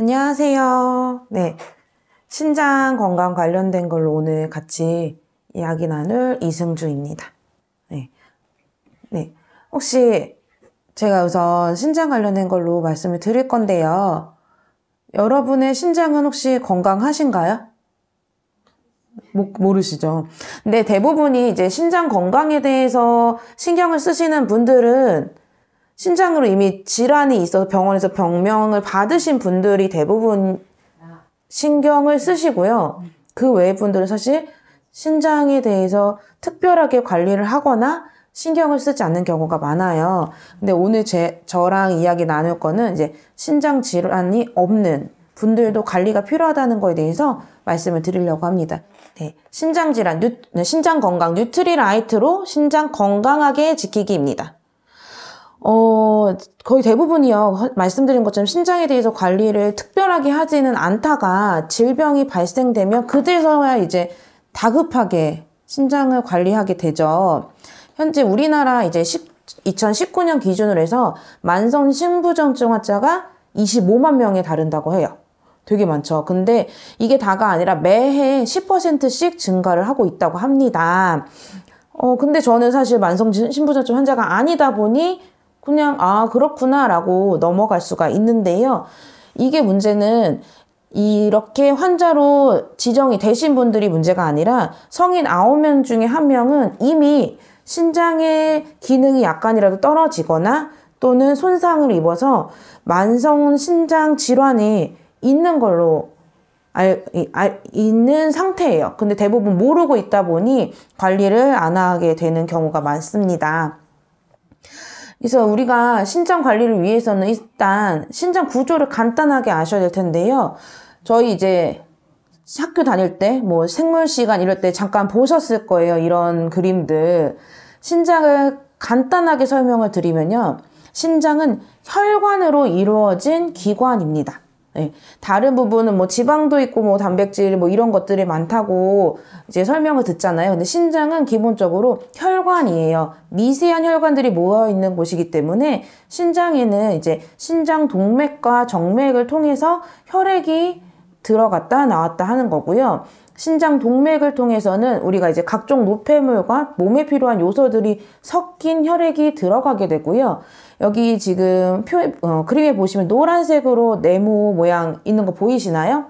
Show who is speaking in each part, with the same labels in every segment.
Speaker 1: 안녕하세요. 네. 신장 건강 관련된 걸로 오늘 같이 이야기 나눌 이승주입니다. 네. 네. 혹시 제가 우선 신장 관련된 걸로 말씀을 드릴 건데요. 여러분의 신장은 혹시 건강하신가요? 모르시죠? 근데 대부분이 이제 신장 건강에 대해서 신경을 쓰시는 분들은 신장으로 이미 질환이 있어서 병원에서 병명을 받으신 분들이 대부분 신경을 쓰시고요. 그 외의 분들은 사실 신장에 대해서 특별하게 관리를 하거나 신경을 쓰지 않는 경우가 많아요. 근데 오늘 저랑 이야기 나눌 거는 이제 신장 질환이 없는 분들도 관리가 필요하다는 거에 대해서 말씀을 드리려고 합니다. 네, 신장 질환, 신장 건강 뉴트리라이트로 신장 건강하게 지키기입니다. 거의 대부분이요. 말씀드린 것처럼 신장에 대해서 관리를 특별하게 하지는 않다가 질병이 발생되면 그때서야 이제 다급하게 신장을 관리하게 되죠. 현재 우리나라 이제 2019년 기준으로 해서 만성 신부전증 환자가 25만 명에 달한다고 해요. 되게 많죠. 근데 이게 다가 아니라 매해 10%씩 증가를 하고 있다고 합니다. 근데 저는 사실 만성 신부전증 환자가 아니다 보니 그냥 그렇구나 라고 넘어갈 수가 있는데요. 이게 문제는 이렇게 환자로 지정이 되신 분들이 문제가 아니라 성인 9명 중에 1명은 이미 신장의 기능이 약간이라도 떨어지거나 또는 손상을 입어서 만성 신장 질환이 있는 걸로 있는 상태예요. 근데 대부분 모르고 있다 보니 관리를 안 하게 되는 경우가 많습니다. 그래서 우리가 신장 관리를 위해서는 일단 신장 구조를 간단하게 아셔야 될 텐데요. 저희 이제 학교 다닐 때, 생물 시간 이럴 때 잠깐 보셨을 거예요. 이런 그림들. 신장을 간단하게 설명을 드리면요. 신장은 혈관으로 이루어진 기관입니다. 네. 다른 부분은 지방도 있고 단백질 이런 것들이 많다고 이제 설명을 듣잖아요. 근데 신장은 기본적으로 혈관이에요. 미세한 혈관들이 모여 있는 곳이기 때문에 신장에는 이제 신장 동맥과 정맥을 통해서 혈액이 들어갔다 나왔다 하는 거고요. 신장 동맥을 통해서는 우리가 이제 각종 노폐물과 몸에 필요한 요소들이 섞인 혈액이 들어가게 되고요. 여기 지금 그림에 보시면 노란색으로 네모 모양 있는 거 보이시나요?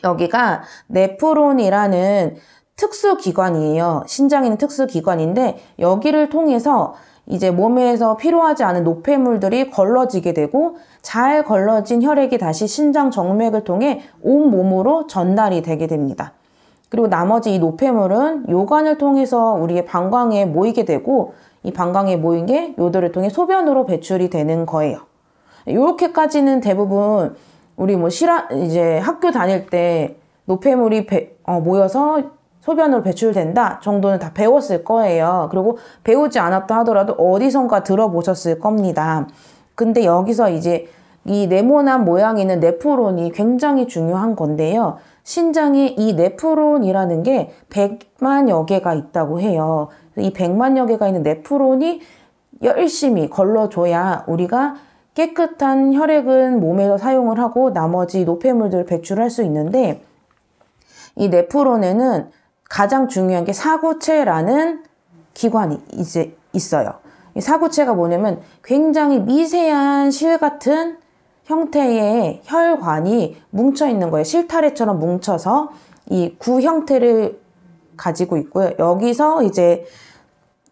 Speaker 1: 여기가 네프론이라는 특수기관이에요. 신장에 있는 특수기관인데 여기를 통해서 이제 몸에서 필요하지 않은 노폐물들이 걸러지게 되고 잘 걸러진 혈액이 다시 신장 정맥을 통해 온몸으로 전달이 되게 됩니다. 그리고 나머지 이 노폐물은 요관을 통해서 우리의 방광에 모이게 되고 이 방광에 모인 게 요도를 통해 소변으로 배출이 되는 거예요. 요렇게까지는 대부분 우리 이제 학교 다닐 때 노폐물이 모여서 소변으로 배출된다 정도는 다 배웠을 거예요. 그리고 배우지 않았다 하더라도 어디선가 들어보셨을 겁니다. 근데 여기서 이제 이 네모난 모양이 있는 네프론이 굉장히 중요한 건데요. 신장에 이 네프론이라는 게 100만여 개가 있다고 해요. 이 100만여 개가 있는 네프론이 열심히 걸러줘야 우리가 깨끗한 혈액은 몸에서 사용을 하고 나머지 노폐물들을 배출할 수 있는데 이 네프론에는 가장 중요한 게 사구체라는 기관이 이제 있어요. 이 사구체가 뭐냐면 굉장히 미세한 실 같은 형태의 혈관이 뭉쳐 있는 거예요. 실타래처럼 뭉쳐서 이 구 형태를 가지고 있고요. 여기서 이제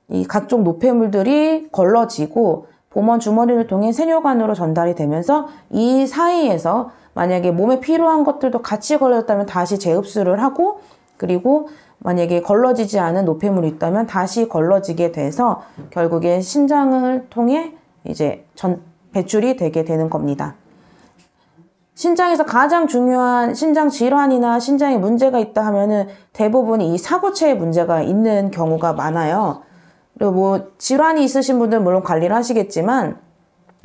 Speaker 1: 이 각종 노폐물들이 걸러지고 보먼 주머니를 통해 세뇨관으로 전달이 되면서 이 사이에서 만약에 몸에 필요한 것들도 같이 걸렸다면 다시 재흡수를 하고 그리고 만약에 걸러지지 않은 노폐물이 있다면 다시 걸러지게 돼서 결국에 신장을 통해 이제 배출이 되게 되는 겁니다. 신장에서 가장 중요한 신장 질환이나 신장에 문제가 있다 하면은 대부분 이 사구체에 문제가 있는 경우가 많아요. 그리고 질환이 있으신 분들은 물론 관리를 하시겠지만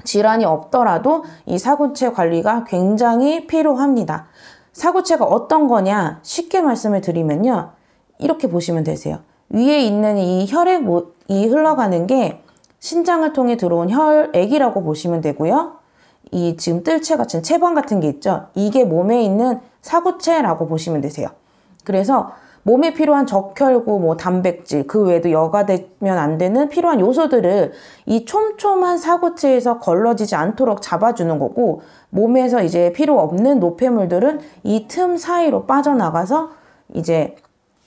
Speaker 1: 질환이 없더라도 이 사구체 관리가 굉장히 필요합니다. 사구체가 어떤 거냐 쉽게 말씀을 드리면요. 이렇게 보시면 되세요. 위에 있는 이 혈액이 흘러가는 게 신장을 통해 들어온 혈액이라고 보시면 되고요. 이 지금 뜰채 같은 채반 같은 게 있죠. 이게 몸에 있는 사구체라고 보시면 되세요. 그래서 몸에 필요한 적혈구, 뭐 단백질, 그 외에도 여과되면 안 되는 필요한 요소들을 이 촘촘한 사구체에서 걸러지지 않도록 잡아주는 거고, 몸에서 이제 필요 없는 노폐물들은 이 틈 사이로 빠져나가서 이제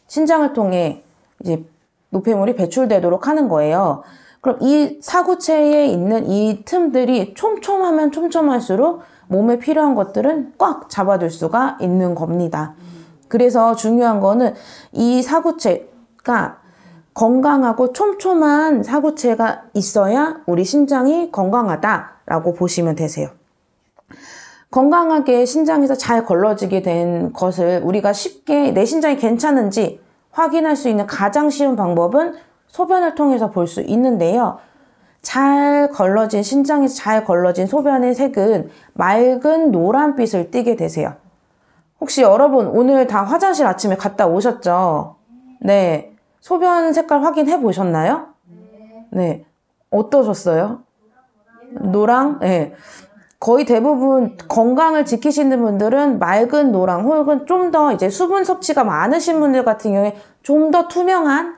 Speaker 1: 신장을 통해 이제 노폐물이 배출되도록 하는 거예요. 그럼 이 사구체에 있는 이 틈들이 촘촘하면 촘촘할수록 몸에 필요한 것들은 꽉 잡아둘 수가 있는 겁니다. 그래서 중요한 거는 이 사구체가 건강하고 촘촘한 사구체가 있어야 우리 신장이 건강하다라고 보시면 되세요. 건강하게 신장에서 잘 걸러지게 된 것을 우리가 쉽게 내 신장이 괜찮은지 확인할 수 있는 가장 쉬운 방법은 소변을 통해서 볼 수 있는데요. 잘 걸러진, 신장에서 잘 걸러진 소변의 색은 맑은 노란빛을 띠게 되세요. 혹시 여러분 오늘 다 화장실 아침에 갔다 오셨죠? 네. 소변 색깔 확인해 보셨나요? 네. 어떠셨어요? 노랑? 네. 거의 대부분 건강을 지키시는 분들은 맑은 노랑 혹은 좀 더 이제 수분 섭취가 많으신 분들 같은 경우에 좀 더 투명한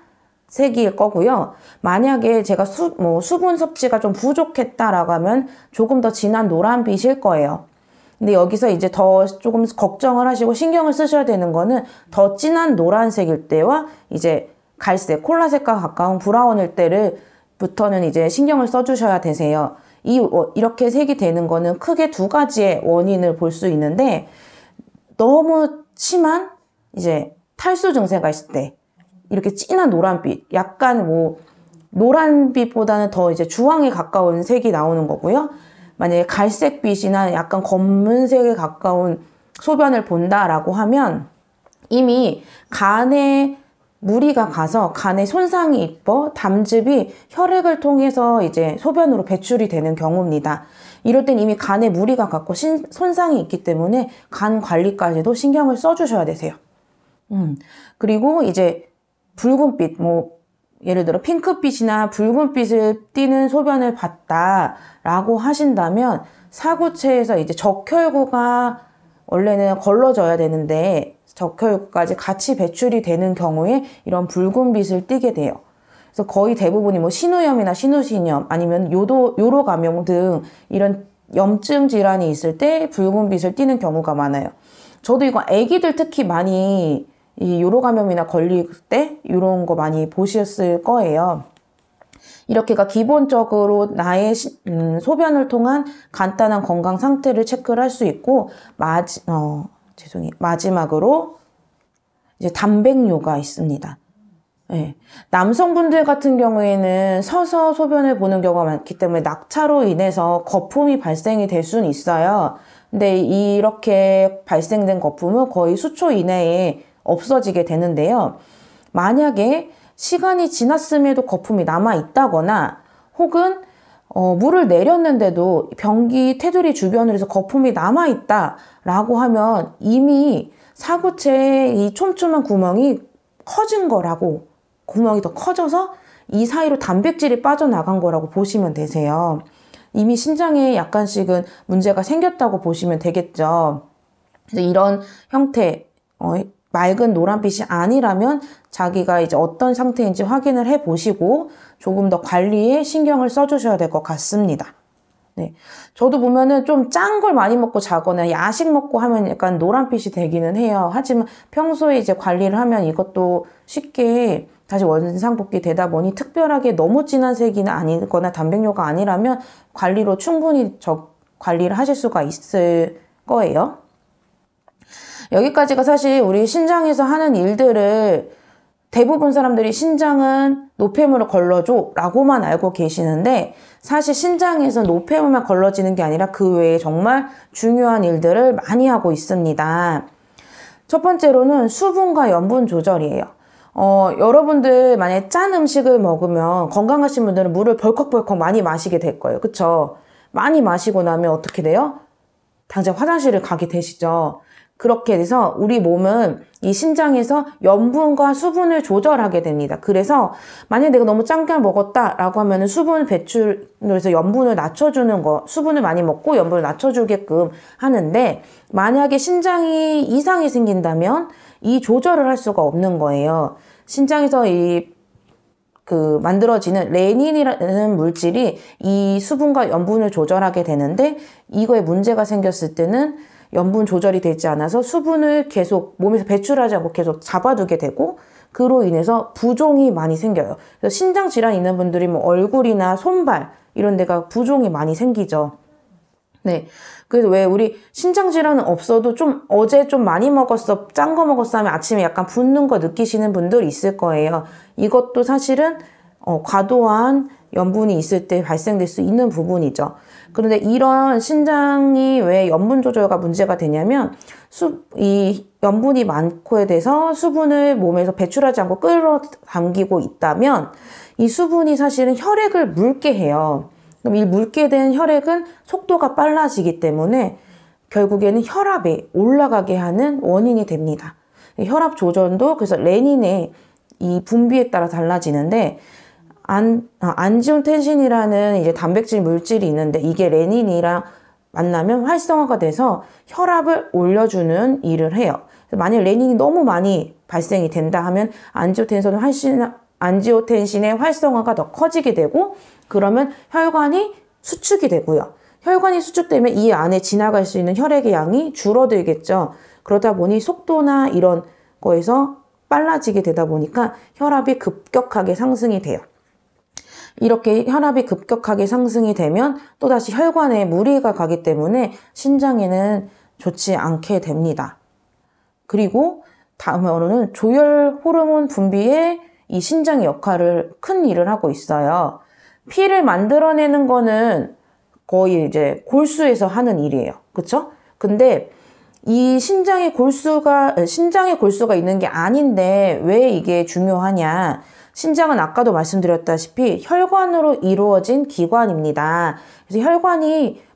Speaker 1: 색일 거고요. 만약에 제가 수분 섭취가 좀 부족했다라고 하면 조금 더 진한 노란빛일 거예요. 근데 여기서 이제 더 조금 걱정을 하시고 신경을 쓰셔야 되는 거는 더 진한 노란색일 때와 이제 갈색, 콜라색과 가까운 브라운일 때부터는 이제 신경을 써주셔야 되세요. 이렇게 색이 되는 거는 크게 두 가지의 원인을 볼 수 있는데, 너무 심한 이제 탈수 증세가 있을 때 이렇게 진한 노란빛, 약간 뭐 노란빛보다는 더 이제 주황에 가까운 색이 나오는 거고요. 만약에 갈색빛이나 약간 검은색에 가까운 소변을 본다라고 하면 이미 간에 무리가 가서 간에 손상이 있고 담즙이 혈액을 통해서 이제 소변으로 배출이 되는 경우입니다. 이럴 땐 이미 간에 무리가 갔고 손상이 있기 때문에 간 관리까지도 신경을 써주셔야 되세요. 그리고 이제 붉은빛, 뭐 예를 들어 핑크빛이나 붉은빛을 띠는 소변을 봤다라고 하신다면 사구체에서 이제 적혈구가 원래는 걸러져야 되는데 적혈구까지 같이 배출이 되는 경우에 이런 붉은빛을 띠게 돼요. 그래서 거의 대부분이 뭐 신우염이나 신우신염 아니면 요로 감염 등 이런 염증 질환이 있을 때 붉은빛을 띠는 경우가 많아요. 저도 이거 아기들 특히 많이 이 요로 감염이나 걸릴 때 이런 거 많이 보셨을 거예요. 이렇게가 기본적으로 나의 소변을 통한 간단한 건강 상태를 체크를 할 수 있고, 마지막으로 이제 단백뇨가 있습니다. 네. 남성분들 같은 경우에는 서서 소변을 보는 경우가 많기 때문에 낙차로 인해서 거품이 발생이 될 수는 있어요. 근데 이렇게 발생된 거품은 거의 수초 이내에 없어지게 되는데요. 만약에 시간이 지났음에도 거품이 남아 있다거나 혹은 물을 내렸는데도 변기 테두리 주변으로 해서 거품이 남아 있다라고 하면 이미 사구체의 이 촘촘한 구멍이 커진 거라고, 구멍이 더 커져서 이 사이로 단백질이 빠져나간 거라고 보시면 되세요. 이미 신장에 약간씩은 문제가 생겼다고 보시면 되겠죠. 그래서 이런 형태, 맑은 노란빛이 아니라면 자기가 이제 어떤 상태인지 확인을 해 보시고 조금 더 관리에 신경을 써주셔야 될 것 같습니다. 네. 저도 보면은 좀 짠 걸 많이 먹고 자거나 야식 먹고 하면 약간 노란빛이 되기는 해요. 하지만 평소에 이제 관리를 하면 이것도 쉽게 다시 원상복귀 되다 보니 특별하게 너무 진한 색이 아니거나 단백뇨가 아니라면 관리로 충분히 관리를 하실 수가 있을 거예요. 여기까지가 사실 우리 신장에서 하는 일들을 대부분 사람들이 신장은 노폐물을 걸러줘 라고만 알고 계시는데, 사실 신장에서 노폐물만 걸러지는 게 아니라 그 외에 정말 중요한 일들을 많이 하고 있습니다. 첫 번째로는 수분과 염분 조절이에요. 여러분들 만약에 짠 음식을 먹으면 건강하신 분들은 물을 벌컥벌컥 많이 마시게 될 거예요. 그쵸? 많이 마시고 나면 어떻게 돼요? 당장 화장실을 가게 되시죠. 그렇게 돼서 우리 몸은 이 신장에서 염분과 수분을 조절하게 됩니다. 그래서 만약에 내가 너무 짠 걸 먹었다라고 하면은 수분 배출해서 염분을 낮춰주는 거, 수분을 많이 먹고 염분을 낮춰주게끔 하는데, 만약에 신장이 이상이 생긴다면 이 조절을 할 수가 없는 거예요. 신장에서 만들어지는 레닌이라는 물질이 이 수분과 염분을 조절하게 되는데, 이거에 문제가 생겼을 때는 염분 조절이 되지 않아서 수분을 계속 몸에서 배출하지 않고 계속 잡아두게 되고, 그로 인해서 부종이 많이 생겨요. 그래서 신장 질환 있는 분들이 뭐 얼굴이나 손발 이런 데가 부종이 많이 생기죠. 네. 그래서 왜 우리 신장 질환은 없어도 어제 좀 많이 먹었어, 짠 거 먹었어 하면 아침에 약간 붓는 거 느끼시는 분들 있을 거예요. 이것도 사실은 과도한 염분이 있을 때 발생될 수 있는 부분이죠. 그런데 이런 신장이 왜 염분 조절과 문제가 되냐면, 이 염분이 많고에 대해서 수분을 몸에서 배출하지 않고 끌어당기고 있다면, 이 수분이 사실은 혈액을 묽게 해요. 그럼 이 묽게 된 혈액은 속도가 빨라지기 때문에 결국에는 혈압이 올라가게 하는 원인이 됩니다. 혈압 조절도 그래서 레닌의 이 분비에 따라 달라지는데, 안지오텐신이라는 이제 단백질 물질이 있는데, 이게 레닌이랑 만나면 활성화가 돼서 혈압을 올려주는 일을 해요. 만약 레닌이 너무 많이 발생이 된다 하면 안지오텐신의 활성화가 더 커지게 되고, 그러면 혈관이 수축이 되고요. 혈관이 수축되면 이 안에 지나갈 수 있는 혈액의 양이 줄어들겠죠. 그러다 보니 속도나 이런 거에서 빨라지게 되다 보니까 혈압이 급격하게 상승이 돼요. 이렇게 혈압이 급격하게 상승이 되면 또다시 혈관에 무리가 가기 때문에 신장에는 좋지 않게 됩니다. 그리고 다음으로는 조혈 호르몬 분비에 이 신장의 큰 일을 하고 있어요. 피를 만들어내는 거는 거의 이제 골수에서 하는 일이에요. 그쵸? 근데 이 신장의 골수가 있는 게 아닌데 왜 이게 중요하냐? 신장은 아까도 말씀드렸다시피 혈관으로 이루어진 기관입니다. 그래서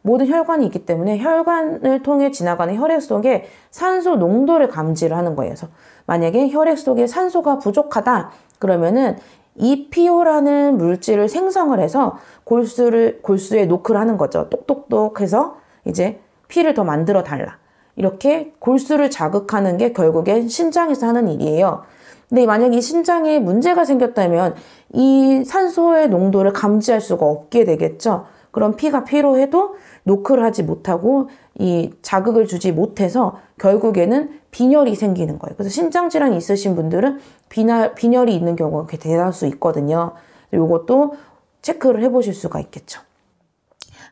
Speaker 1: 모든 혈관이 있기 때문에 혈관을 통해 지나가는 혈액 속에 산소 농도를 감지를 하는 거예요. 그래서 만약에 혈액 속에 산소가 부족하다 그러면은 EPO라는 물질을 생성을 해서 골수에 노크를 하는 거죠. 똑똑똑 해서 이제 피를 더 만들어 달라. 이렇게 골수를 자극하는 게 결국엔 신장에서 하는 일이에요. 근데 만약에 신장에 문제가 생겼다면 이 산소의 농도를 감지할 수가 없게 되겠죠. 그럼 피가 필요해도 노크를 하지 못하고 이 자극을 주지 못해서 결국에는 빈혈이 생기는 거예요. 그래서 신장질환이 있으신 분들은 빈혈이 있는 경우가 대다수 있거든요. 이것도 체크를 해보실 수가 있겠죠.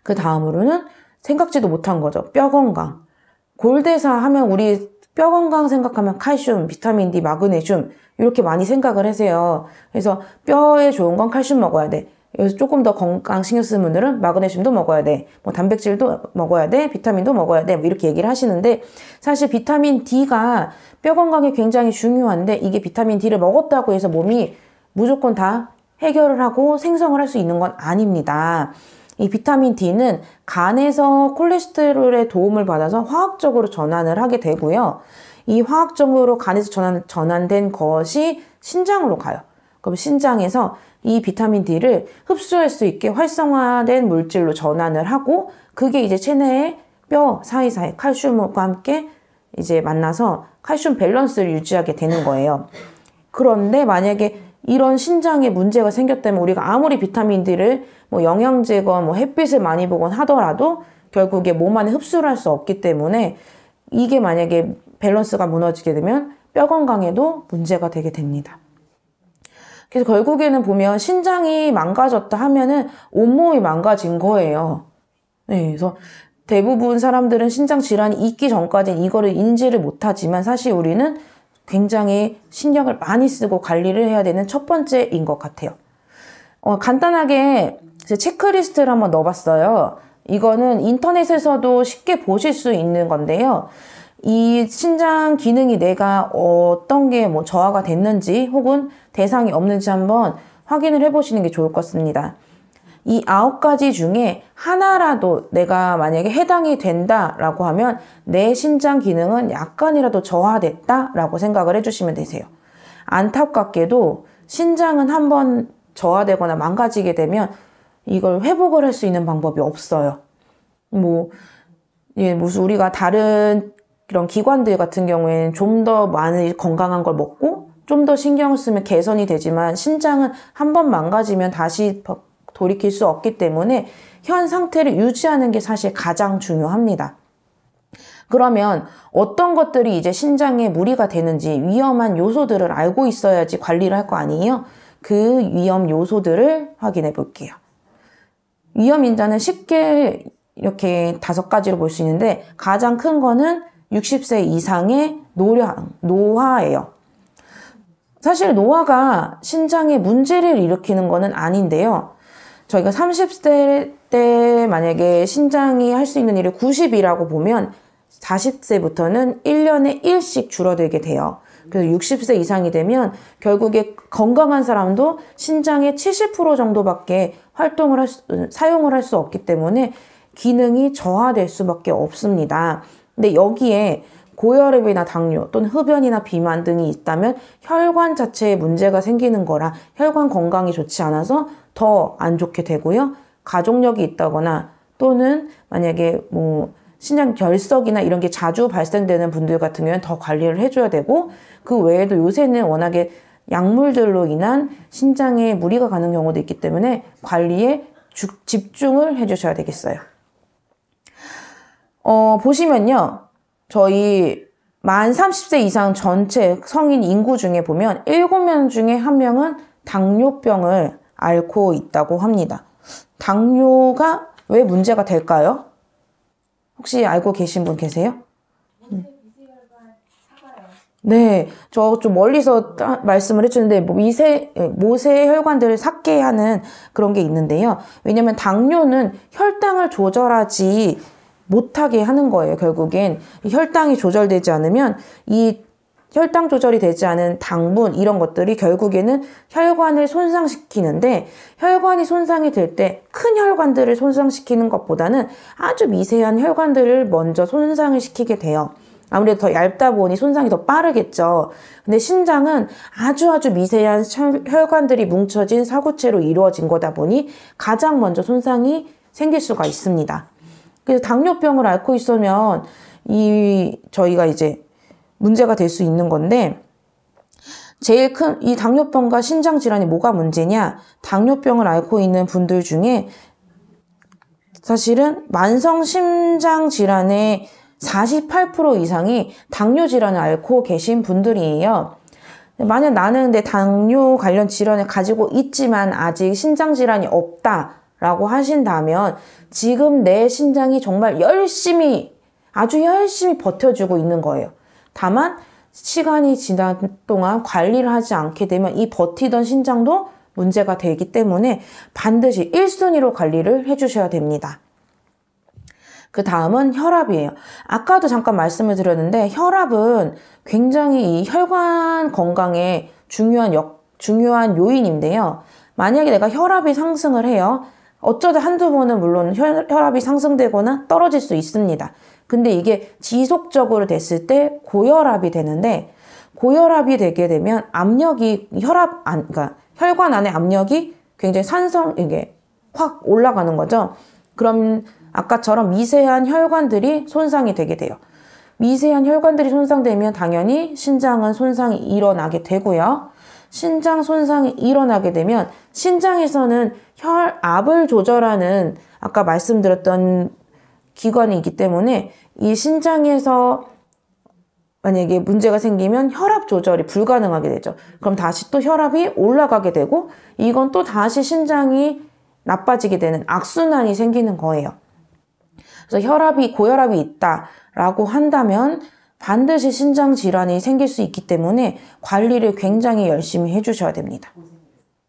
Speaker 1: 그 다음으로는 생각지도 못한 거죠. 뼈 건강. 골대사 하면 우리 뼈 건강 생각하면 칼슘, 비타민 D, 마그네슘 이렇게 많이 생각을 하세요. 그래서 뼈에 좋은 건 칼슘 먹어야 돼. 여기서 조금 더 건강 신경 쓰는 분들은 마그네슘도 먹어야 돼. 뭐 단백질도 먹어야 돼. 비타민도 먹어야 돼. 뭐 이렇게 얘기를 하시는데 사실 비타민 D가 뼈 건강에 굉장히 중요한데 이게 비타민 D를 먹었다고 해서 몸이 무조건 다 해결을 하고 생성을 할 수 있는 건 아닙니다. 이 비타민 D는 간에서 콜레스테롤의 도움을 받아서 화학적으로 전환을 하게 되고요. 이 화학적으로 간에서 전환된 것이 신장으로 가요. 그럼 신장에서 이 비타민 D를 흡수할 수 있게 활성화된 물질로 전환을 하고 그게 이제 체내의 뼈 사이사이 칼슘과 함께 이제 만나서 칼슘 밸런스를 유지하게 되는 거예요. 그런데 만약에 이런 신장에 문제가 생겼다면 우리가 아무리 비타민 D를 뭐 영양제건 뭐 햇빛을 많이 보건 하더라도 결국에 몸 안에 흡수를 할 수 없기 때문에 이게 만약에 밸런스가 무너지게 되면 뼈 건강에도 문제가 되게 됩니다. 그래서 결국에는 보면 신장이 망가졌다 하면은 온몸이 망가진 거예요. 네, 그래서 대부분 사람들은 신장 질환이 있기 전까지는 이거를 인지를 못하지만 사실 우리는 굉장히 신경을 많이 쓰고 관리를 해야 되는 첫 번째인 것 같아요. 간단하게 체크리스트를 한번 넣어봤어요. 이거는 인터넷에서도 쉽게 보실 수 있는 건데요. 이 신장 기능이 내가 어떤 게 뭐 저하가 됐는지 혹은 대상이 없는지 한번 확인을 해보시는 게 좋을 것 같습니다. 이 9가지 중에 하나라도 내가 만약에 해당이 된다라고 하면 내 신장 기능은 약간이라도 저하됐다라고 생각을 해주시면 되세요. 안타깝게도 신장은 한번 저하되거나 망가지게 되면 이걸 회복을 할 수 있는 방법이 없어요. 무슨 우리가 다른 그런 기관들 같은 경우에는 좀 더 많은 건강한 걸 먹고 좀 더 신경을 쓰면 개선이 되지만 신장은 한번 망가지면 다시 돌이킬 수 없기 때문에 현 상태를 유지하는 게 사실 가장 중요합니다. 그러면 어떤 것들이 이제 신장에 무리가 되는지 위험한 요소들을 알고 있어야지 관리를 할 거 아니에요? 그 위험 요소들을 확인해 볼게요. 위험 인자는 쉽게 이렇게 5가지로 볼 수 있는데 가장 큰 거는 60세 이상의 노화예요. 사실 노화가 신장에 문제를 일으키는 거는 아닌데요. 저희가 30대 때 만약에 신장이 할 수 있는 일이 90이라고 보면 40세부터는 1년에 1씩 줄어들게 돼요. 그래서 60세 이상이 되면 결국에 건강한 사람도 신장의 70% 정도밖에 사용을 할 수 없기 때문에 기능이 저하될 수밖에 없습니다. 근데 여기에 고혈압이나 당뇨 또는 흡연이나 비만 등이 있다면 혈관 자체에 문제가 생기는 거라 혈관 건강이 좋지 않아서 더 안 좋게 되고요. 가족력이 있다거나 또는 만약에 신장 결석이나 이런 게 자주 발생되는 분들 같은 경우는 더 관리를 해줘야 되고 그 외에도 요새는 워낙에 약물들로 인한 신장에 무리가 가는 경우도 있기 때문에 관리에 집중을 해주셔야 되겠어요. 보시면요. 저희 만 30세 이상 전체 성인 인구 중에 보면 7명 중에 1명은 당뇨병을 앓고 있다고 합니다. 당뇨가 왜 문제가 될까요? 혹시 알고 계신 분 계세요? 네, 저 좀 멀리서 말씀을 해주는데 모세 혈관들을 삭게 하는 그런 게 있는데요. 왜냐면 당뇨는 혈당을 조절하지 못하게 하는 거예요. 결국엔 혈당이 조절되지 않으면 이 혈당 조절이 되지 않은 당분 이런 것들이 결국에는 혈관을 손상시키는데 혈관이 손상이 될 때 큰 혈관들을 손상시키는 것보다는 아주 미세한 혈관들을 먼저 손상을 시키게 돼요. 아무래도 더 얇다 보니 손상이 더 빠르겠죠. 근데 신장은 아주 미세한 혈관들이 뭉쳐진 사구체로 이루어진 거다 보니 가장 먼저 손상이 생길 수가 있습니다. 그래서 당뇨병을 앓고 있으면 저희가 이제 문제가 될 수 있는 건데 제일 큰 이 당뇨병과 신장 질환이 뭐가 문제냐? 당뇨병을 앓고 있는 분들 중에 사실은 만성 심장 질환의 48% 이상이 당뇨 질환을 앓고 계신 분들이에요. 만약 나는 내 당뇨 관련 질환을 가지고 있지만 아직 신장 질환이 없다라고 하신다면 지금 내 신장이 정말 아주 열심히 버텨주고 있는 거예요. 다만 시간이 지난 동안 관리를 하지 않게 되면 이 버티던 신장도 문제가 되기 때문에 반드시 1순위로 관리를 해주셔야 됩니다. 그 다음은 혈압이에요. 아까도 잠깐 말씀을 드렸는데 혈압은 굉장히 이 혈관 건강에 중요한 요인인데요. 만약에 내가 혈압이 상승을 해요. 어쩌다 한두 번은 물론 혈압이 상승되거나 떨어질 수 있습니다. 근데 이게 지속적으로 됐을 때 고혈압이 되는데 고혈압이 되게 되면 그러니까 혈관 안에 압력이 굉장히 이게 확 올라가는 거죠. 그럼 아까처럼 미세한 혈관들이 손상이 되게 돼요. 미세한 혈관들이 손상되면 당연히 신장은 손상이 일어나게 되고요. 신장 손상이 일어나게 되면 신장에서는 혈압을 조절하는 아까 말씀드렸던 기관이 있기 때문에 이 신장에서 만약에 문제가 생기면 혈압 조절이 불가능하게 되죠. 그럼 다시 또 혈압이 올라가게 되고 이건 또 다시 신장이 나빠지게 되는 악순환이 생기는 거예요. 그래서 고혈압이 있다라고 한다면 반드시 신장 질환이 생길 수 있기 때문에 관리를 굉장히 열심히 해주셔야 됩니다.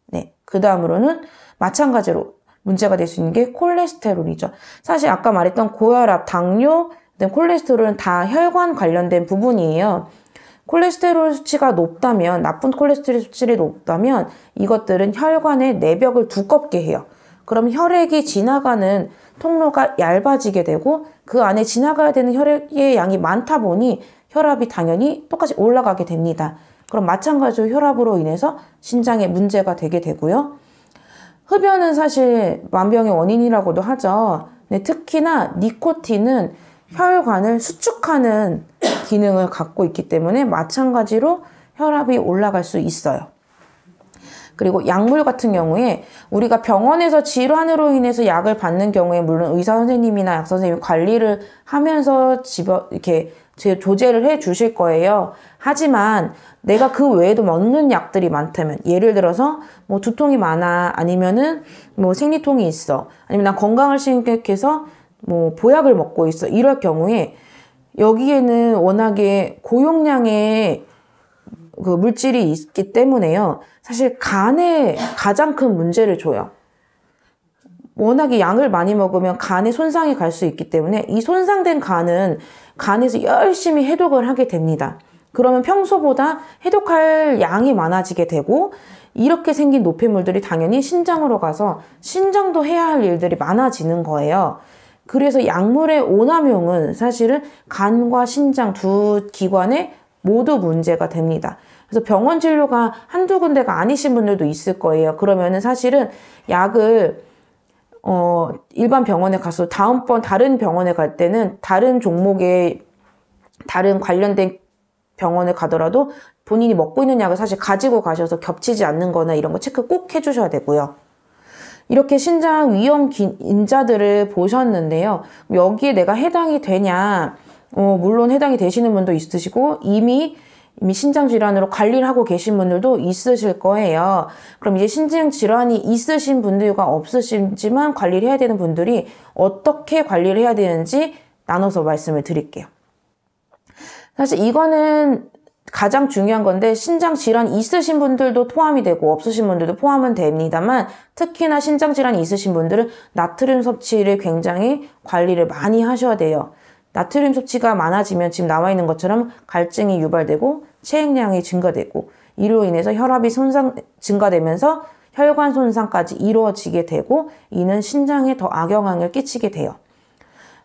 Speaker 1: 네, 그 다음으로는 마찬가지로 문제가 될 수 있는 게 콜레스테롤이죠. 사실 아까 말했던 고혈압, 당뇨, 콜레스테롤은 다 혈관 관련된 부분이에요. 콜레스테롤 수치가 높다면, 나쁜 콜레스테롤 수치가 높다면 이것들은 혈관의 내벽을 두껍게 해요. 그럼 혈액이 지나가는 통로가 얇아지게 되고 그 안에 지나가야 되는 혈액의 양이 많다 보니 혈압이 당연히 똑같이 올라가게 됩니다. 그럼 마찬가지로 혈압으로 인해서 신장에 문제가 되게 되고요. 흡연은 사실 만병의 원인이라고도 하죠. 네, 특히나 니코틴은 혈관을 수축하는 기능을 갖고 있기 때문에 마찬가지로 혈압이 올라갈 수 있어요. 그리고 약물 같은 경우에 우리가 병원에서 질환으로 인해서 약을 받는 경우에 물론 의사 선생님이나 약 선생님이 관리를 하면서 이렇게 조제를 해 주실 거예요. 하지만 내가 그 외에도 먹는 약들이 많다면, 예를 들어서 뭐 두통이 많아, 아니면은 뭐 생리통이 있어, 아니면 난 건강을 생각해서 뭐 보약을 먹고 있어, 이럴 경우에 여기에는 워낙에 고용량의 그 물질이 있기 때문에요. 사실 간에 가장 큰 문제를 줘요. 워낙에 양을 많이 먹으면 간에 손상이 갈 수 있기 때문에 이 손상된 간은 간에서 열심히 해독을 하게 됩니다. 그러면 평소보다 해독할 양이 많아지게 되고 이렇게 생긴 노폐물들이 당연히 신장으로 가서 신장도 해야 할 일들이 많아지는 거예요. 그래서 약물의 오남용은 사실은 간과 신장 두 기관에 모두 문제가 됩니다. 그래서 병원 진료가 한두 군데가 아니신 분들도 있을 거예요. 그러면은 사실은 약을 일반 병원에 가서 다음번 다른 병원에 갈 때는 다른 종목의 다른 관련된 병원에 가더라도 본인이 먹고 있는 약을 사실 가지고 가셔서 겹치지 않는 거나 이런 거 체크 꼭 해주셔야 되고요. 이렇게 신장 위험 인자들을 보셨는데요. 여기에 내가 해당이 되냐? 물론 해당이 되시는 분도 있으시고 이미 신장 질환으로 관리를 하고 계신 분들도 있으실 거예요. 그럼 이제 신장 질환이 있으신 분들과 없으시지만 관리를 해야 되는 분들이 어떻게 관리를 해야 되는지 나눠서 말씀을 드릴게요. 사실 이거는 가장 중요한 건데 신장 질환 있으신 분들도 포함이 되고 없으신 분들도 포함은 됩니다만 특히나 신장 질환이 있으신 분들은 나트륨 섭취를 굉장히 관리를 많이 하셔야 돼요. 나트륨 섭취가 많아지면 지금 나와 있는 것처럼 갈증이 유발되고 체액량이 증가되고 이로 인해서 혈압이 증가되면서 혈관 손상까지 이루어지게 되고 이는 신장에 더 악영향을 끼치게 돼요.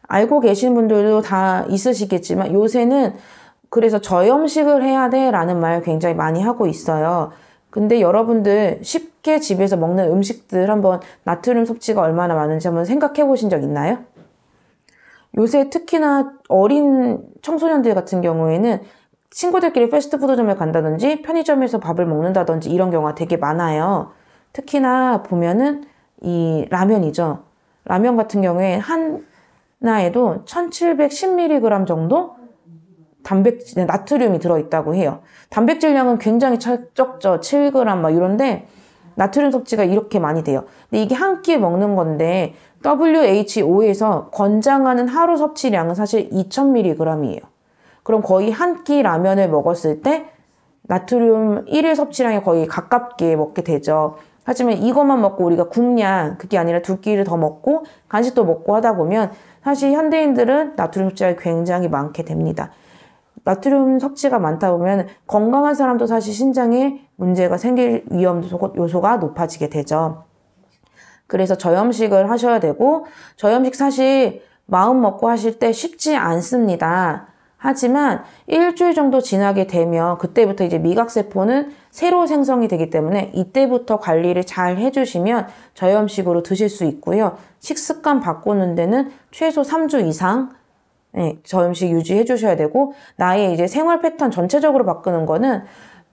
Speaker 1: 알고 계신 분들도 다 있으시겠지만 요새는 그래서 저염식을 해야 돼 라는 말 굉장히 많이 하고 있어요. 근데 여러분들 쉽게 집에서 먹는 음식들 한번 나트륨 섭취가 얼마나 많은지 한번 생각해 보신 적 있나요? 요새 특히나 어린 청소년들 같은 경우에는 친구들끼리 패스트푸드점에 간다든지 편의점에서 밥을 먹는다든지 이런 경우가 되게 많아요. 특히나 보면은 이 라면이죠. 라면 같은 경우에 하나에도 1710mg 정도 나트륨이 들어있다고 해요. 단백질량은 굉장히 적죠. 7g 막 이런데 나트륨 섭취가 이렇게 많이 돼요. 근데 이게 한 끼에 먹는 건데 WHO에서 권장하는 하루 섭취량은 사실 2000mg이에요. 그럼 거의 한 끼 라면을 먹었을 때 나트륨 1일 섭취량에 거의 가깝게 먹게 되죠. 하지만 이것만 먹고 우리가 국량, 그게 아니라 두 끼를 더 먹고 간식도 먹고 하다 보면 사실 현대인들은 나트륨 섭취가 굉장히 많게 됩니다. 나트륨 섭취가 많다 보면 건강한 사람도 사실 신장에 문제가 생길 위험 요소가 높아지게 되죠. 그래서 저염식을 하셔야 되고 저염식 사실 마음 먹고 하실 때 쉽지 않습니다. 하지만 일주일 정도 지나게 되면 그때부터 이제 미각세포는 새로 생성이 되기 때문에 이때부터 관리를 잘 해주시면 저염식으로 드실 수 있고요. 식습관 바꾸는 데는 최소 3주 이상 저염식 유지해 주셔야 되고 나의 이제 생활 패턴 전체적으로 바꾸는 거는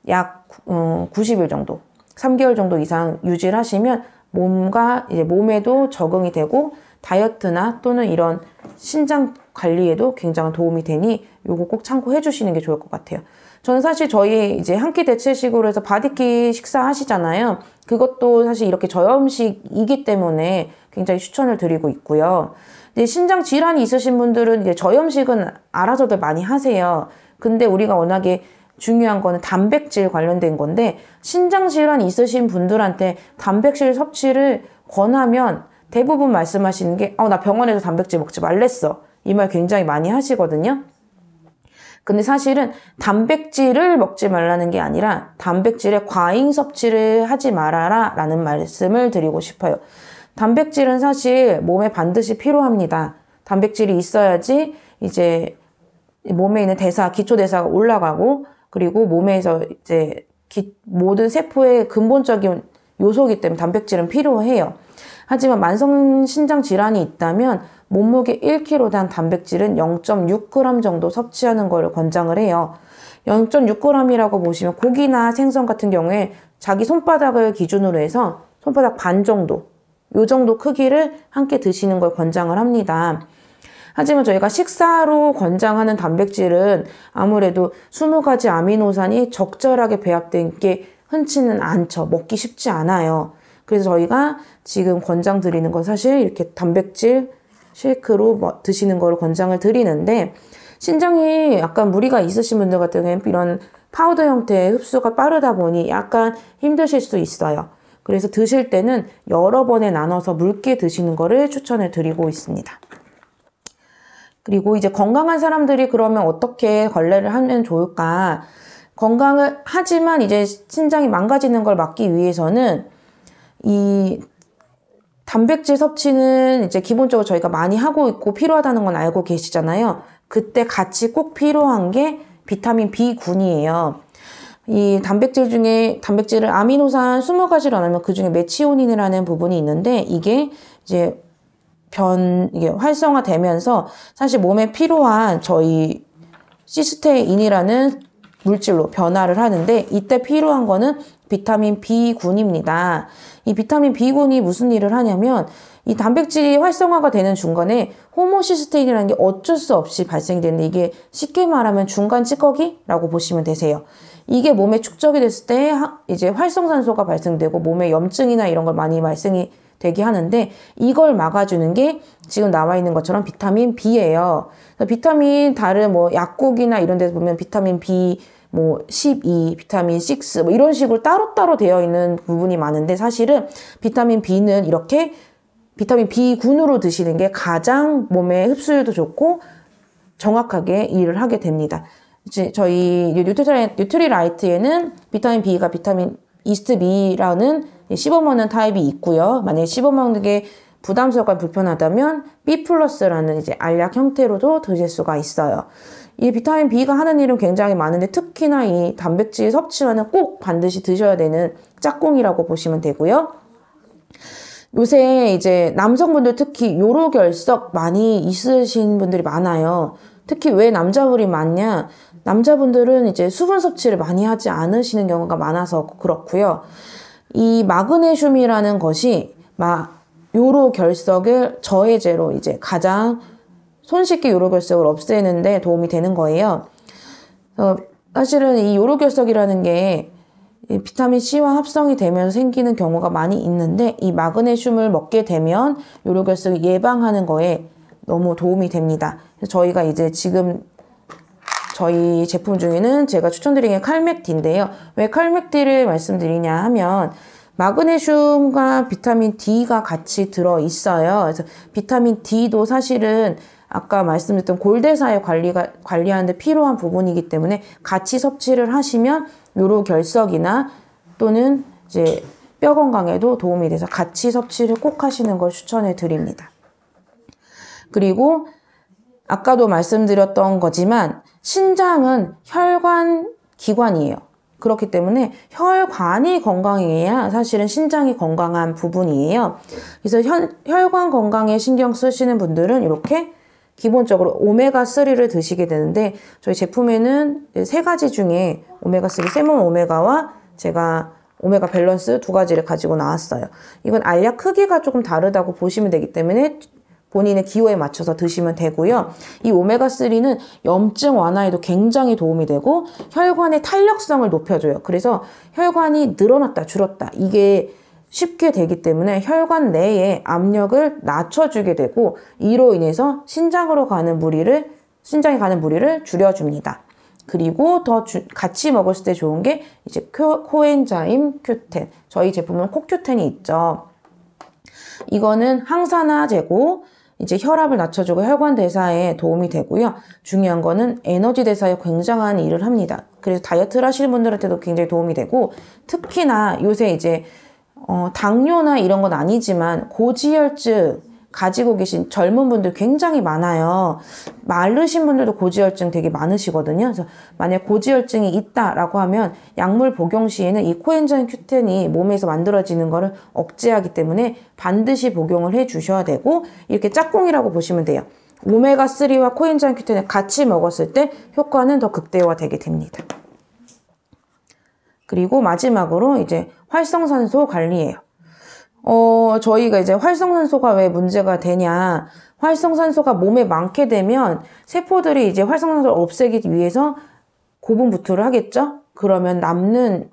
Speaker 1: 약 90일 정도, 3개월 정도 이상 유지를 하시면 몸에도 적응이 되고 다이어트나 또는 이런 신장 관리에도 굉장한 도움이 되니 요거 꼭 참고해 주시는 게 좋을 것 같아요. 저는 사실 저희 이제 한 끼 대체식으로 해서 바디키 식사 하시잖아요. 그것도 사실 이렇게 저염식이기 때문에 굉장히 추천을 드리고 있고요. 근데 신장 질환이 있으신 분들은 이제 저염식은 알아서들 많이 하세요. 근데 우리가 워낙에 중요한 거는 단백질 관련된 건데 신장 질환이 있으신 분들한테 단백질 섭취를 권하면 대부분 말씀하시는 게 나 병원에서 단백질 먹지 말랬어. 이 말 굉장히 많이 하시거든요. 근데 사실은 단백질을 먹지 말라는 게 아니라 단백질의 과잉 섭취를 하지 말아라 라는 말씀을 드리고 싶어요. 단백질은 사실 몸에 반드시 필요합니다. 단백질이 있어야지 이제 몸에 있는 기초 대사가 올라가고, 그리고 몸에서 이제 모든 세포의 근본적인 요소이기 때문에 단백질은 필요해요. 하지만 만성 신장 질환이 있다면 몸무게 1kg당 단백질은 0.6g 정도 섭취하는 것을 권장을 해요. 0.6g이라고 보시면 고기나 생선 같은 경우에 자기 손바닥을 기준으로 해서 손바닥 반 정도, 요 정도 크기를 함께 드시는 걸 권장을 합니다. 하지만 저희가 식사로 권장하는 단백질은 아무래도 20가지 아미노산이 적절하게 배합된 게 흔치는 않죠. 먹기 쉽지 않아요. 그래서 저희가 지금 권장 드리는 건 사실 이렇게 단백질 쉐이크로 드시는 거를 권장을 드리는데, 신장이 약간 무리가 있으신 분들 같은 경우에는 이런 파우더 형태의 흡수가 빠르다 보니 약간 힘드실 수 있어요. 그래서 드실 때는 여러 번에 나눠서 묽게 드시는 거를 추천을 드리고 있습니다. 그리고 이제 건강한 사람들이 그러면 어떻게 관리를 하면 좋을까? 건강을 하지만 이제 신장이 망가지는 걸 막기 위해서는 이 단백질 섭취는 이제 기본적으로 저희가 많이 하고 있고 필요하다는 건 알고 계시잖아요. 그때 같이 꼭 필요한 게 비타민 B군이에요. 이 단백질을 아미노산 20가지로 나누면 그 중에 메치오닌이라는 부분이 있는데, 이게 이제 이게 활성화되면서 사실 몸에 필요한 저희 시스테인이라는 물질로 변화를 하는데, 이때 필요한 거는 비타민 B군입니다. 이 비타민 B군이 무슨 일을 하냐면, 이 단백질이 활성화가 되는 중간에 호모시스테인이라는 게 어쩔 수 없이 발생이 되는데, 이게 쉽게 말하면 중간 찌꺼기라고 보시면 되세요. 이게 몸에 축적이 됐을 때 이제 활성산소가 발생되고 몸에 염증이나 이런 걸 많이 발생이 되게 하는데, 이걸 막아주는 게 지금 나와 있는 것처럼 비타민 B예요. 비타민 다른 약국이나 이런 데서 보면 비타민 B 12, 비타민 6 이런 식으로 따로따로 되어 있는 부분이 많은데, 사실은 비타민 B는 이렇게 비타민 B군으로 드시는 게 가장 몸에 흡수율도 좋고 정확하게 일을 하게 됩니다. 저희 뉴트리라이트에는 비타민 B가 비타민 이스트-B라는 씹어먹는 타입이 있고요. 만약에 씹어먹는 게 부담스럽거나 불편하다면 B 플러스라는 이제 알약 형태로도 드실 수가 있어요. 이 비타민 B가 하는 일은 굉장히 많은데, 특히나 이 단백질 섭취와는 꼭 반드시 드셔야 되는 짝꿍이라고 보시면 되고요. 요새 이제 남성분들 특히 요로결석 많이 있으신 분들이 많아요. 특히 왜 남자분이 많냐? 남자분들은 이제 수분 섭취를 많이 하지 않으시는 경우가 많아서 그렇고요. 이 마그네슘이라는 것이 요로결석을 저해제로 이제 가장 손쉽게 요로결석을 없애는데 도움이 되는 거예요. 사실은 이 요로결석이라는 게 비타민 C와 합성이 되면서 생기는 경우가 많이 있는데, 이 마그네슘을 먹게 되면 요로결석을 예방하는 거에 너무 도움이 됩니다. 그래서 저희가 이제 지금 저희 제품 중에는 제가 추천드리는 게 칼맥디인데요. 왜 칼맥디를 말씀드리냐 하면, 마그네슘과 비타민 D가 같이 들어있어요. 그래서 비타민 D도 사실은 아까 말씀드렸던 골대사의 관리하는데 필요한 부분이기 때문에 같이 섭취를 하시면 요로결석이나 또는 이제 뼈 건강에도 도움이 돼서 같이 섭취를 꼭 하시는 걸 추천해 드립니다. 그리고 아까도 말씀드렸던 거지만 신장은 혈관 기관이에요. 그렇기 때문에 혈관이 건강해야 사실은 신장이 건강한 부분이에요. 그래서 혈관 건강에 신경 쓰시는 분들은 이렇게 기본적으로 오메가3를 드시게 되는데, 저희 제품에는 3가지 중에 오메가3, 세몬 오메가와 제가 오메가 밸런스 2가지를 가지고 나왔어요. 이건 알약 크기가 조금 다르다고 보시면 되기 때문에 본인의 기호에 맞춰서 드시면 되고요. 이 오메가3는 염증 완화에도 굉장히 도움이 되고 혈관의 탄력성을 높여줘요. 그래서 혈관이 늘어났다 줄었다 이게 쉽게 되기 때문에 혈관 내에 압력을 낮춰주게 되고, 이로 인해서 신장에 가는 무리를 줄여줍니다. 그리고 같이 먹었을 때 좋은 게 이제 코엔자임 Q10. 저희 제품은 코큐텐이 있죠. 이거는 항산화제고 이제 혈압을 낮춰주고 혈관 대사에 도움이 되고요. 중요한 거는 에너지 대사에 굉장한 일을 합니다. 그래서 다이어트를 하시는 분들한테도 굉장히 도움이 되고, 특히나 요새 이제 당뇨나 이런 건 아니지만 고지혈증 가지고 계신 젊은 분들 굉장히 많아요. 마르신 분들도 고지혈증 되게 많으시거든요. 그래서 만약 고지혈증이 있다라고 하면 약물 복용 시에는 이 코엔자임 Q10이 몸에서 만들어지는 거를 억제하기 때문에 반드시 복용을 해 주셔야 되고, 이렇게 짝꿍이라고 보시면 돼요. 오메가3와 코엔자임 Q10을 같이 먹었을 때 효과는 더 극대화되게 됩니다. 그리고 마지막으로 이제 활성산소 관리예요. 저희가 이제 활성산소가 왜 문제가 되냐. 활성산소가 몸에 많게 되면 세포들이 이제 활성산소를 없애기 위해서 고분부투를 하겠죠? 그러면 남는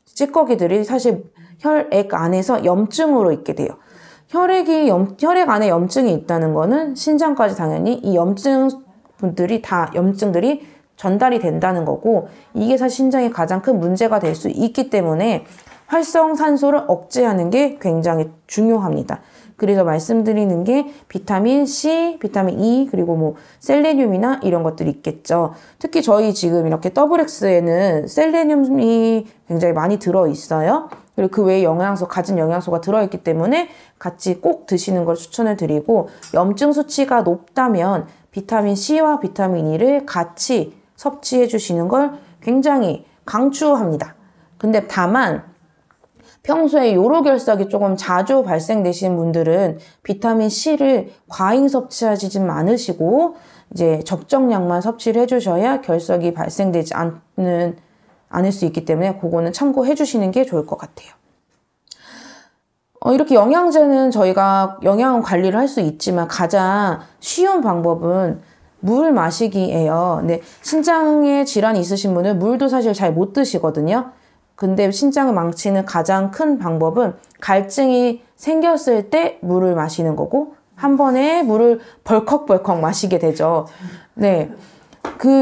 Speaker 1: 찌꺼기들이 사실 혈액 안에서 염증으로 있게 돼요. 혈액 안에 염증이 있다는 거는 신장까지 당연히 이 염증들이 전달이 된다는 거고, 이게 사실 신장에 가장 큰 문제가 될 수 있기 때문에 활성산소를 억제하는 게 굉장히 중요합니다. 그래서 말씀드리는 게 비타민 C, 비타민 E, 그리고 뭐 셀레늄이나 이런 것들이 있겠죠. 특히 저희 지금 이렇게 더블엑스에는 셀레늄이 굉장히 많이 들어있어요. 그리고 그 외에 가진 영양소가 들어있기 때문에 같이 꼭 드시는 걸 추천을 드리고, 염증 수치가 높다면 비타민 C와 비타민 E를 같이 섭취해 주시는 걸 굉장히 강추합니다. 근데 다만 평소에 요로결석이 조금 자주 발생되시는 분들은 비타민 C를 과잉 섭취하지 않으시고 이제 적정량만 섭취를 해주셔야 결석이 발생되지 않을 수 있기 때문에 그거는 참고해 주시는 게 좋을 것 같아요. 이렇게 영양제는 저희가 영양 관리를 할 수 있지만 가장 쉬운 방법은 물 마시기예요. 근데 신장에 질환이 있으신 분은 물도 사실 잘 못 드시거든요. 근데 신장을 망치는 가장 큰 방법은 갈증이 생겼을 때 물을 마시는 거고, 한 번에 물을 벌컥벌컥 마시게 되죠. 네.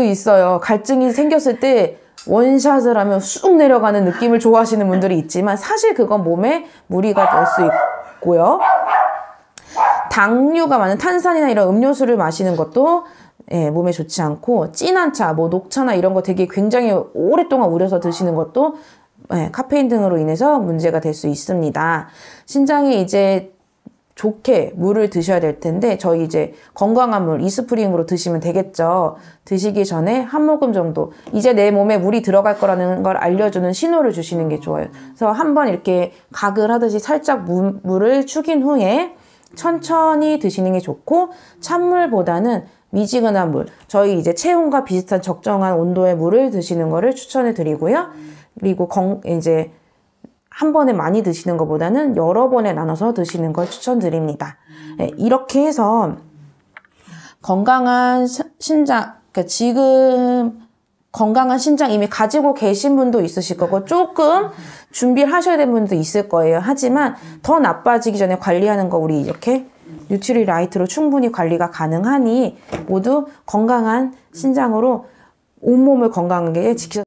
Speaker 1: 있어요. 갈증이 생겼을 때 원샷을 하면 쑥 내려가는 느낌을 좋아하시는 분들이 있지만 사실 그건 몸에 무리가 될 수 있고요. 당류가 많은 탄산이나 이런 음료수를 마시는 것도 몸에 좋지 않고, 진한 차, 뭐 녹차나 이런 거 되게 굉장히 오랫동안 우려서 드시는 것도 카페인 등으로 인해서 문제가 될 수 있습니다. 신장이 이제 좋게 물을 드셔야 될 텐데, 저희 이제 건강한 물, 이스프링으로 드시면 되겠죠. 드시기 전에 한 모금 정도, 이제 내 몸에 물이 들어갈 거라는 걸 알려주는 신호를 주시는 게 좋아요. 그래서 한번 이렇게 가글 하듯이 살짝 물을 축인 후에 천천히 드시는 게 좋고, 찬물보다는 미지근한 물, 저희 이제 체온과 비슷한 적정한 온도의 물을 드시는 거를 추천을 드리고요. 그리고 이제 한 번에 많이 드시는 것보다는 여러 번에 나눠서 드시는 걸 추천드립니다. 이렇게 해서 건강한 신장, 그러니까 지금 건강한 신장 이미 가지고 계신 분도 있으실 거고, 조금 준비를 하셔야 되는 분도 있을 거예요. 하지만 더 나빠지기 전에 관리하는 거 우리 이렇게 뉴트리라이트로 충분히 관리가 가능하니 모두 건강한 신장으로 온몸을 건강하게 지키셔